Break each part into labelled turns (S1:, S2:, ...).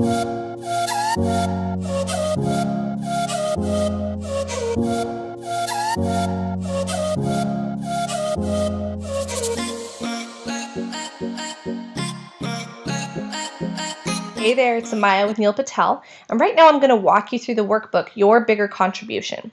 S1: Hey there, it's Amaya with Neil Patel, and right now I'm going to walk you through the workbook, Your Bigger Contribution.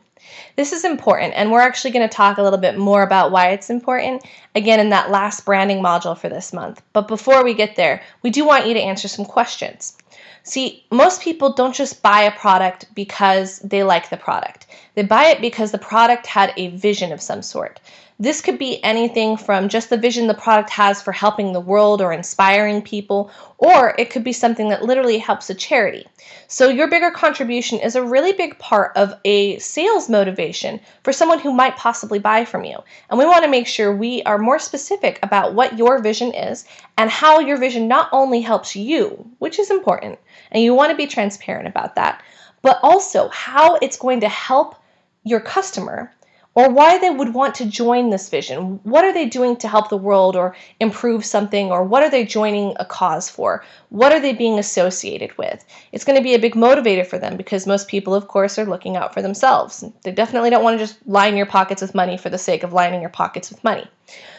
S1: This is important, and we're actually going to talk a little bit more about why it's important, again, in that last branding module for this month. But before we get there, we do want you to answer some questions. See, most people don't just buy a product because they like the product. They buy it because the product had a vision of some sort. This could be anything from just the vision the product has for helping the world or inspiring people, or it could be something that literally helps a charity. So your bigger contribution is a really big part of a sales motivation for someone who might possibly buy from you. And we want to make sure we are more specific about what your vision is and how your vision not only helps you, which is important, and you want to be transparent about that, but also how it's going to help your customer or why they would want to join this vision. What are they doing to help the world or improve something, or what are they joining a cause for? What are they being associated with? It's going to be a big motivator for them because most people, of course, are looking out for themselves. They definitely don't want to just line your pockets with money for the sake of lining your pockets with money.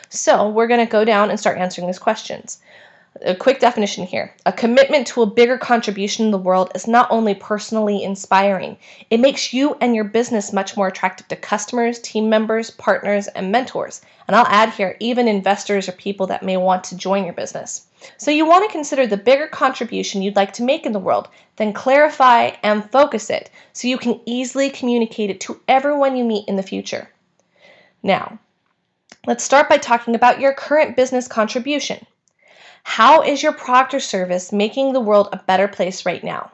S1: So we're going to go down and start answering these questions. A quick definition here. A commitment to a bigger contribution in the world is not only personally inspiring, it makes you and your business much more attractive to customers, team members, partners, and mentors. And I'll add here, even investors or people that may want to join your business. So you want to consider the bigger contribution you'd like to make in the world, then clarify and focus it so you can easily communicate it to everyone you meet in the future. Now, let's start by talking about your current business contribution. How is your product or service making the world a better place right now?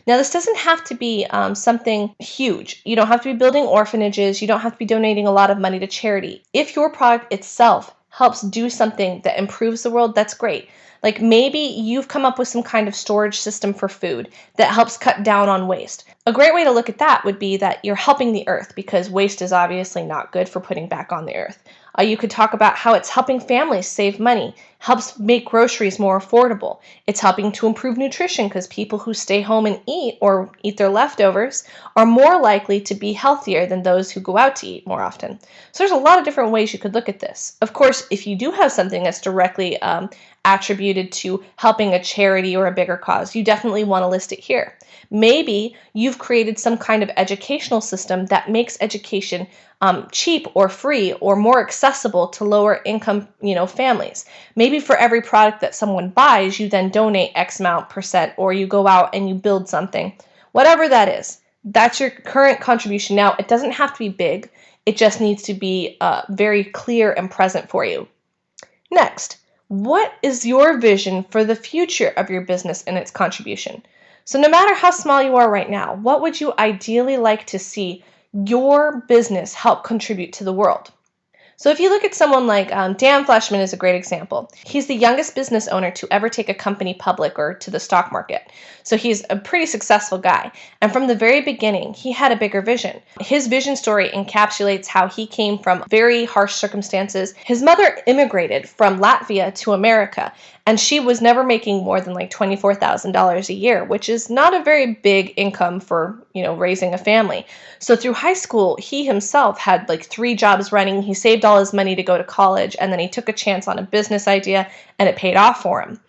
S1: Now, this doesn't have to be something huge. You don't have to be building orphanages. You don't have to be donating a lot of money to charity. If your product itself helps do something that improves the world, that's great. Like maybe you've come up with some kind of storage system for food that helps cut down on waste. A great way to look at that would be that you're helping the earth because waste is obviously not good for putting back on the earth. You could talk about how it's helping families save money, helps make groceries more affordable. It's helping to improve nutrition because people who stay home and eat or eat their leftovers are more likely to be healthier than those who go out to eat more often. So there's a lot of different ways you could look at this. Of course, if you do have something that's directly attributed to helping a charity or a bigger cause, you definitely want to list it here. Maybe you've created some kind of educational system that makes education cheap or free or more accessible to lower income, families. Maybe for every product that someone buys, you then donate X amount percent, or you go out and you build something. Whatever that is, that's your current contribution. Now, it doesn't have to be big. It just needs to be very clear and present for you. Next, what is your vision for the future of your business and its contribution? So no matter how small you are right now, what would you ideally like to see your business help contribute to the world? So if you look at someone like Dan Fleshman is a great example. He's the youngest business owner to ever take a company public or to the stock market. So he's a pretty successful guy. And from the very beginning, he had a bigger vision. His vision story encapsulates how he came from very harsh circumstances. His mother immigrated from Latvia to America, and she was never making more than like $24,000 a year, which is not a very big income for, raising a family. So through high school, he himself had like 3 jobs running. He saved all his money to go to college, and then he took a chance on a business idea, and it paid off for him.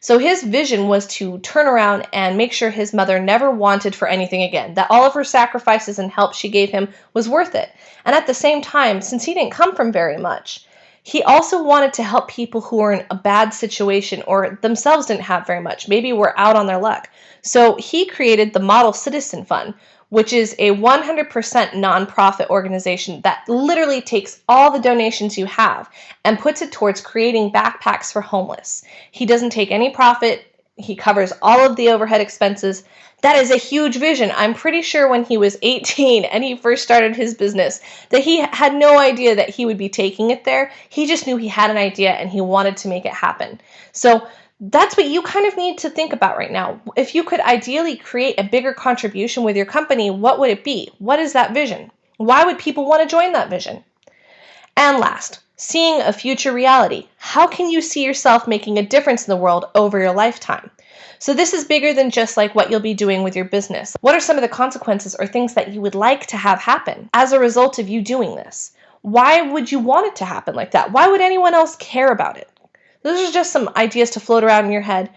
S1: So his vision was to turn around and make sure his mother never wanted for anything again, that all of her sacrifices and help she gave him was worth it. And at the same time, since he didn't come from very much, he also wanted to help people who were in a bad situation or themselves didn't have very much, maybe were out on their luck. So he created the Model Citizen Fund, which is a 100% nonprofit organization that literally takes all the donations you have and puts it towards creating backpacks for homeless. He doesn't take any profit. He covers all of the overhead expenses. That is a huge vision. I'm pretty sure when he was 18 and he first started his business that he had no idea that he would be taking it there. He just knew he had an idea and he wanted to make it happen. So that's what you kind of need to think about right now. If you could ideally create a bigger contribution with your company, what would it be? What is that vision? Why would people want to join that vision? And last, Seeing a future reality. How can you see yourself making a difference in the world over your lifetime? So this is bigger than just like what you'll be doing with your business. What are some of the consequences or things that you would like to have happen as a result of you doing this? Why would you want it to happen like that? Why would anyone else care about it? Those are just some ideas to float around in your head.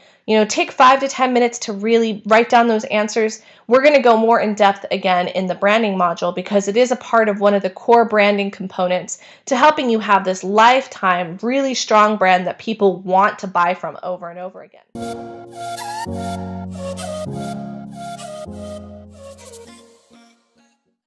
S1: Take 5 to 10 minutes to really write down those answers. We're going to go more in depth again in the branding module because it is a part of one of the core branding components to helping you have this lifetime, really strong brand that people want to buy from over and over again.